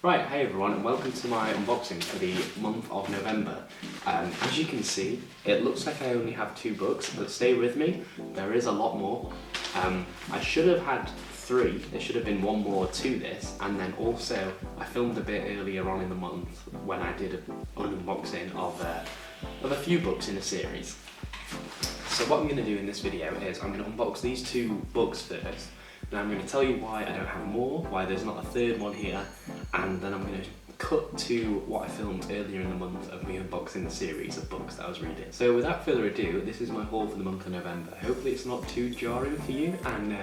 Right, hey everyone, and welcome to my unboxing for the month of November. As you can see, it looks like I only have 2 books, but stay with me, there is a lot more. I should have had 3, there should have been 1 more to this, and then also I filmed a bit earlier on in the month when I did an unboxing of a few books in a series. So what I'm going to do in this video is I'm going to unbox these 2 books first. Then I'm going to tell you why I don't have more, why there's not a 3rd one here, and then I'm going to cut to what I filmed earlier in the month of me unboxing the series of books that I was reading. So without further ado, this is my haul for the month of November. Hopefully it's not too jarring for you, and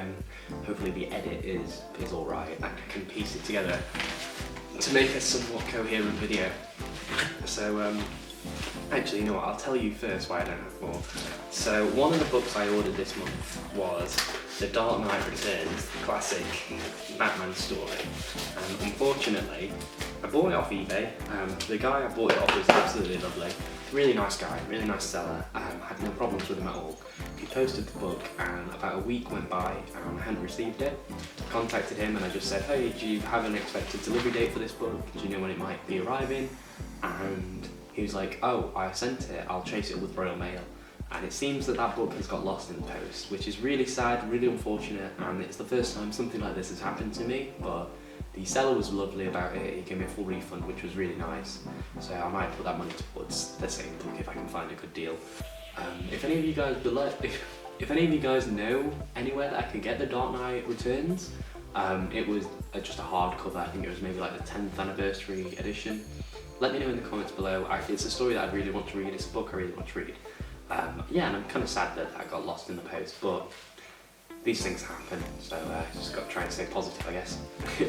hopefully the edit is alright and I can piece it together to make a somewhat coherent video. So actually, you know what, I'll tell you first why I don't have more. So one of the books I ordered this month was The Dark Knight Returns, the classic Batman story. And unfortunately, I bought it off eBay. The guy I bought it off was absolutely lovely. Really nice guy, really nice seller. Had no problems with him at all. He posted the book and about a week went by and I hadn't received it. I contacted him and I just said, hey, do you have an expected delivery date for this book? Do you know when it might be arriving? And he was like, oh, I sent it, I'll chase it with Royal Mail. And it seems that that book has got lost in the post, which is really sad, really unfortunate, and it's the first time something like this has happened to me, but the seller was lovely about it. He gave me a full refund, which was really nice. So I might put that money towards the same book if I can find a good deal. If any of you guys would like, if any of you guys know anywhere that I can get The Dark Knight Returns, it was just a hardcover. I think it was maybe like the 10th anniversary edition. Let me know in the comments below. It's a story that I really want to read. It's a book I really want to read. Yeah, and I'm kind of sad that that got lost in the post, but these things happen, so just got to try and stay positive, I guess.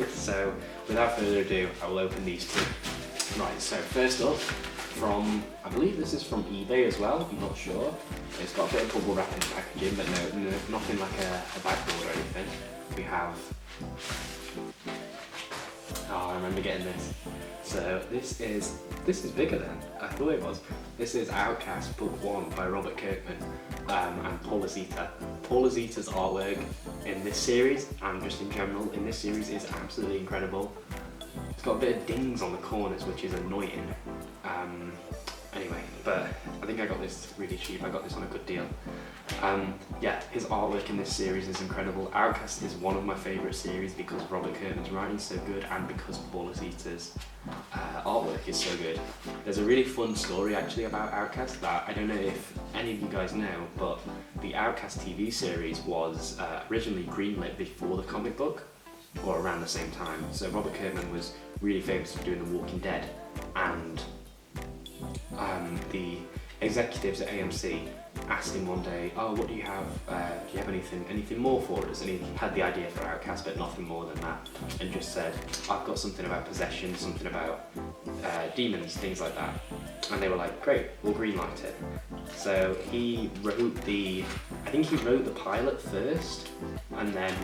So without further ado, I will open these 2. Right, so first up, from, I believe this is from eBay as well, I'm not sure. It's got a bit of bubble wrap in the packaging, but no, nothing like a backboard or anything. We have, oh, I remember getting this. So this is bigger than I thought it was. This is Outcast Book 1 by Robert Kirkman and Paul Azita. Paul Azita's artwork in this series, and just in general in this series, is absolutely incredible. It's got a bit of dings on the corners, which is annoying. Anyway, but I think I got this really cheap. I got this on a good deal. Yeah, his artwork in this series is incredible. Outcast is one of my favourite series because Robert Kirkman's writing is so good and because Paul Azita's artwork is so good. There's a really fun story actually about Outcast that I don't know if any of you guys know, but the Outcast TV series was originally greenlit before the comic book, or around the same time. So Robert Kirkman was really famous for doing The Walking Dead, and the executives at AMC asked him one day, oh, what do you have? Do you have anything more for us? And he had the idea for Outcast, but nothing more than that, and just said, I've got something about possession, something about demons, things like that. And they were like, great, we'll greenlight it. So he wrote I think he wrote the pilot first, and then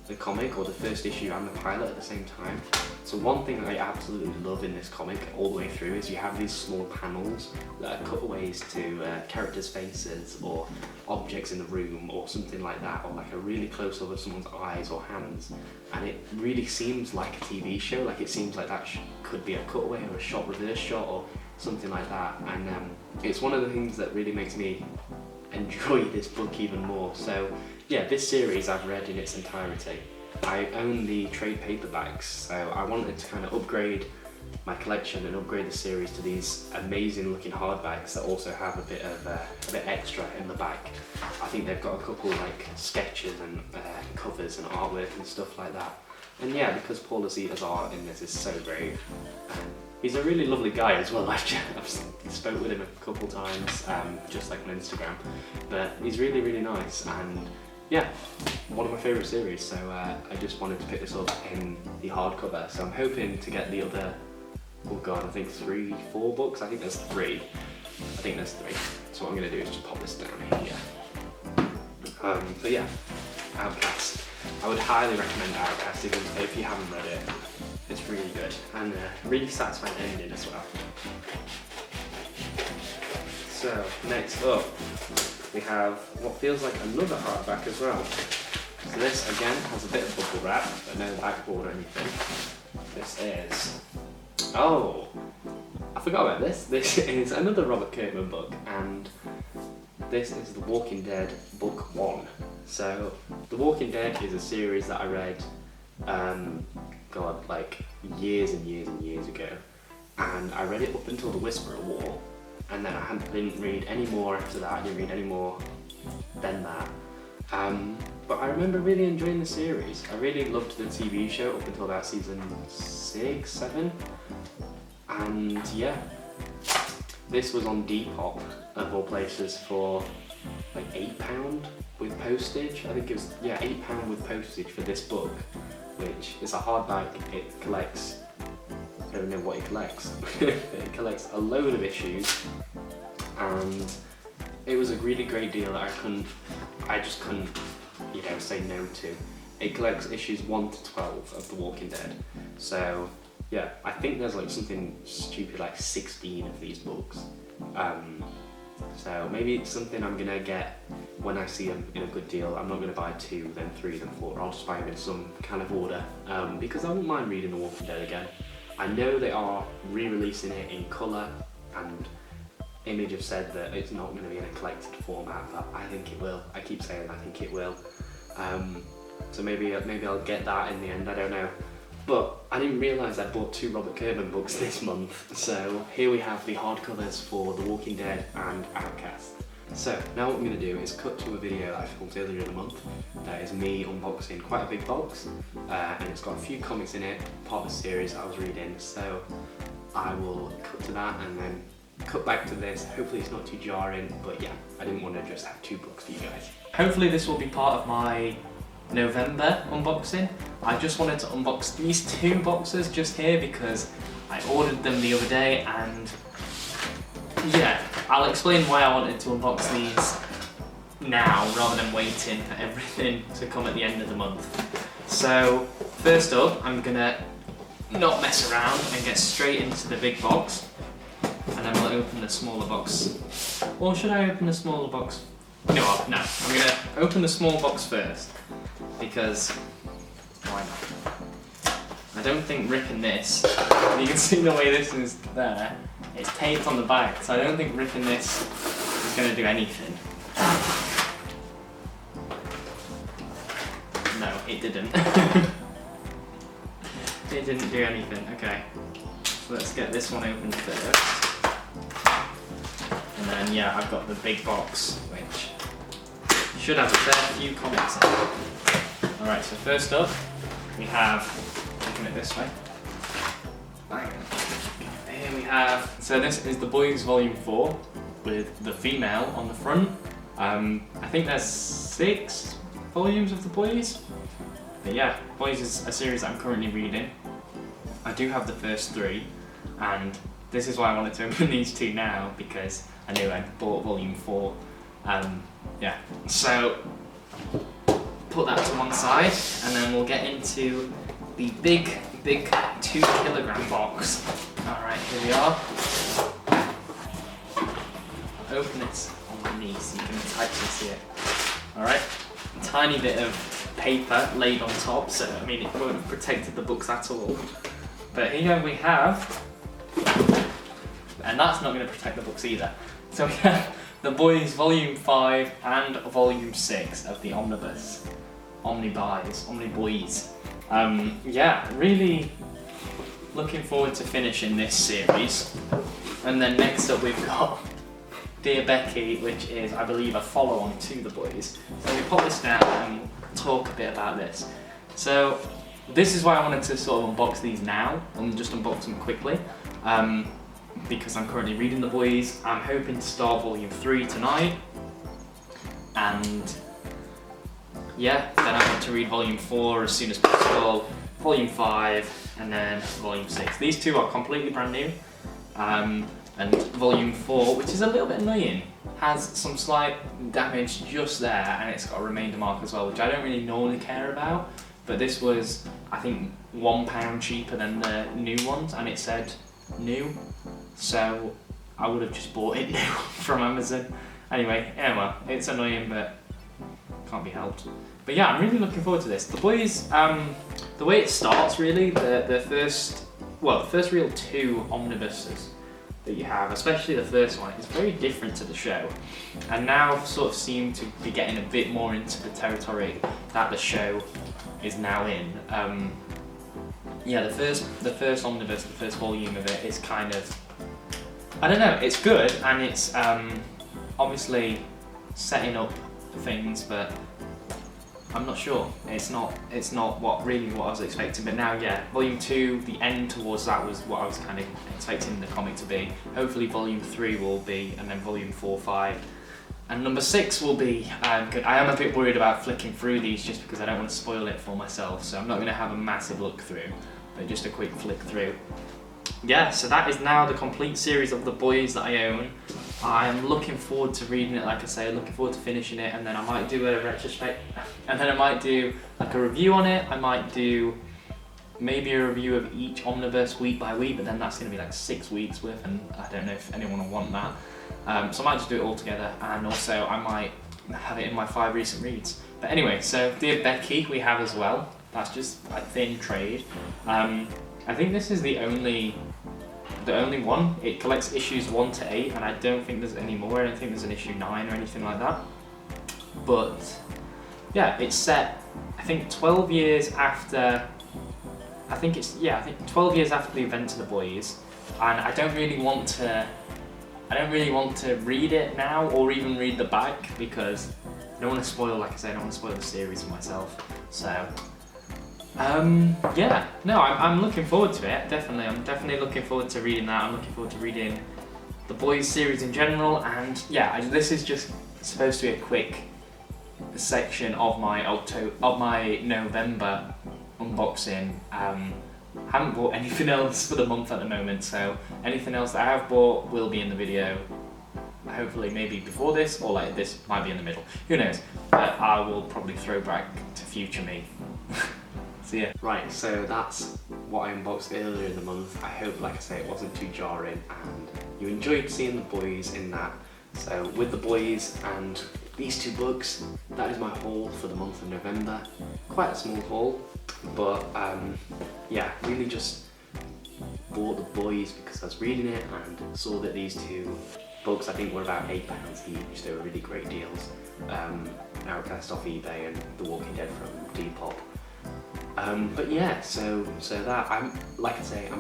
the comic, or the first issue and the pilot at the same time. So one thing I absolutely love in this comic all the way through is you have these small panels that are cutaways to characters' faces or objects in the room or something like that, or like a really close up of someone's eyes or hands, and it really seems like a TV show. Like it seems like that could be a cutaway or a shot, reverse shot, or something like that. And it's one of the things that really makes me enjoy this book even more. So yeah, this series I've read in its entirety. I own the trade paperbacks, so I wanted to kind of upgrade my collection and upgrade the series to these amazing looking hardbacks that also have a bit extra in the back. I think they've got a couple like sketches and covers and artwork and stuff like that. And yeah, because Paul Azita's art in this is so great. He's a really lovely guy as well. I've spoke with him a couple times, just like on Instagram, but he's really, really nice, and yeah, one of my favourite series, so I just wanted to pick this up in the hardcover. So I'm hoping to get the other, oh god, I think 3, 4 books? I think there's 3. I think there's 3. So what I'm going to do is just pop this down here. But yeah, Outcast. I would highly recommend Outcast if you haven't read it. It's really good, and really satisfying ending as well. So, next up, we have what feels like another hardback as well. So this again has a bit of bubble wrap, but no backboard or anything. this is... Oh! I forgot about this. This is another Robert Kirkman book, and this is The Walking Dead Book 1. So, The Walking Dead is a series that I read, like years and years and years ago. And I read it up until the Whisperer War, and then I didn't read any more after that. I didn't read any more than that. But I remember really enjoying the series. I really loved the TV show up until about season 6, 7. And yeah, this was on Depop, of all places, for like £8 with postage. I think it was, yeah, £8 with postage for this book, which is a hardback. It collects, I don't know what it collects. It collects a load of issues, and it was a really great deal that I just couldn't, say no to. It collects issues 1 to 12 of The Walking Dead. So yeah, I think there's like something stupid like 16 of these books. So maybe it's something I'm gonna get when I see them in a good deal. I'm not gonna buy 2, then 3, then 4. I'll just buy them in some kind of order, because I wouldn't mind reading The Walking Dead again. I know they are re-releasing it in colour, and Image have said that it's not going to be in a collected format, but I think it will. I keep saying I think it will. So maybe I'll get that in the end, I don't know. But I didn't realise I bought 2 Robert Kirkman books this month, so here we have the hardcovers for The Walking Dead and Outcast. So now what I'm going to do is cut to a video that I filmed earlier in the month. That is me unboxing quite a big box, and it's got a few comics in it, part of the series I was reading, so I will cut to that and then cut back to this. Hopefully it's not too jarring, but yeah, I didn't want to just have 2 books for you guys. Hopefully this will be part of my November unboxing. I just wanted to unbox these 2 boxes just here because I ordered them the other day, and yeah, I'll explain why I wanted to unbox these now rather than waiting for everything to come at the end of the month. So first up, I'm gonna not mess around and get straight into the big box, and then we'll open the smaller box. Or should I open the smaller box? No, I'm gonna open the small box first, because why not? I don't think ripping this, you can see the way this is there, it's taped on the back, so I don't think ripping this is going to do anything. No, it didn't. It didn't do anything. Okay, so let's get this one open first. And then yeah, I've got the big box, which should have a fair few comics in it. Alright, so first up, we have, looking at it this way, bang. Here we have, so this is The Boys Volume 4 with the female on the front. I think there's 6 volumes of The Boys. But yeah, Boys is a series that I'm currently reading. I do have the first 3, and this is why I wanted to open these 2 now, because I knew I'd bought Volume 4. Yeah, so put that to one side, and then we'll get into the big 2-kilogram box. Alright, here we are. I'll open it on my knee so you can actually see it. Alright, a tiny bit of paper laid on top, so I mean it won't have protected the books at all. But here we have, and that's not going to protect the books either. So we have The Boys Volume 5 and Volume 6 of the omnibus. Omniboys. Yeah, really looking forward to finishing this series. And then next up we've got Dear Becky, which is, I believe, a follow-on to The Boys. So we pop this down and talk a bit about this. So this is why I wanted to sort of unbox these now, and just unbox them quickly. Because I'm currently reading The Boys. I'm hoping to start Volume 3 tonight. And yeah, then I want to read Volume 4 as soon as possible, Volume 5, and then Volume 6. These 2 are completely brand new. And Volume 4, which is a little bit annoying, has some slight damage just there, and it's got a remainder mark as well, which I don't really normally care about. But this was, I think, £1 cheaper than the new ones, and it said new. So I would have just bought it new from Amazon. Anyway, yeah, well, it's annoying, but can't be helped. But yeah, I'm really looking forward to this. The Boys, the way it starts really, the first real 2 omnibuses that you have, especially the first one, is very different to the show, and now sort of seem to be getting a bit more into the territory that the show is now in. Yeah, the first omnibus, the first volume of it is kind of, I don't know, it's good, and it's obviously setting up things, but I'm not sure. It's not what I was expecting. But now, yeah, volume 2, the end towards that was what I was kind of expecting the comic to be. Hopefully, volume 3 will be, and then volume 4, 5, and number 6 will be good. I am a bit worried about flicking through these just because I don't want to spoil it for myself. So I'm not going to have a massive look through, but just a quick flick through. Yeah, so that is now the complete series of The Boys that I own. I'm looking forward to reading it, like I say, looking forward to finishing it, and then I might do a retrospect, and then I might do like a review on it. I might do maybe a review of each omnibus week by week, but then that's going to be like 6 weeks worth, and I don't know if anyone will want that. So I might just do it all together, and also I might have it in my 5 recent reads. But anyway, so Dear Becky we have as well. That's just a thin trade. I think this is the only one. It collects issues 1 to 8, and I don't think there's any more. I don't think there's an issue 9 or anything like that. But yeah, it's set, I think 12 years after. I think 12 years after the events of The Boys, and I don't really want to read it now or even read the back because I don't want to spoil. Like I said, I don't want to spoil the series for myself. So. Yeah, no, I'm looking forward to it, definitely. I'm definitely looking forward to reading that. I'm looking forward to reading the Boys series in general, and yeah, this is just supposed to be a quick section of my November unboxing. Haven't bought anything else for the month at the moment, so anything else that I have bought will be in the video. Hopefully maybe before this, or like this might be in the middle, who knows, but I will probably throw back to future me. Yeah. Right, so that's what I unboxed earlier in the month. I hope, like I say, it wasn't too jarring and you enjoyed seeing The Boys in that. So with The Boys and these 2 books, that is my haul for the month of November. Quite a small haul, but yeah, really just bought The Boys because I was reading it and saw that these 2 books I think were about £8 each. They were really great deals. Narrowcast off eBay and The Walking Dead from Depop. But yeah, so that I'm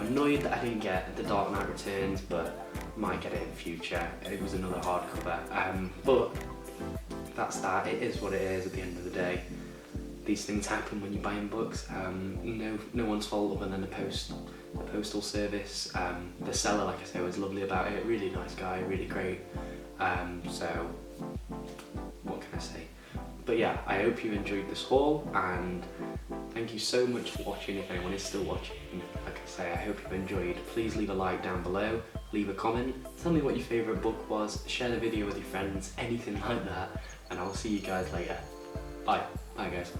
annoyed that I didn't get The Dark Knight Returns, but might get it in the future. It was another hardcover, but that's that. It is what it is at the end of the day. These things happen when you're buying books. No one's fault other than the postal service. The seller, like I say, was lovely about it. Really nice guy, really great. So what can I say? But yeah, I hope you enjoyed this haul, and thank you so much for watching. If anyone is still watching, like I say, I hope you enjoyed. Please leave a like down below, leave a comment, tell me what your favourite book was, share the video with your friends, anything like that, and I'll see you guys later. Bye. Bye guys.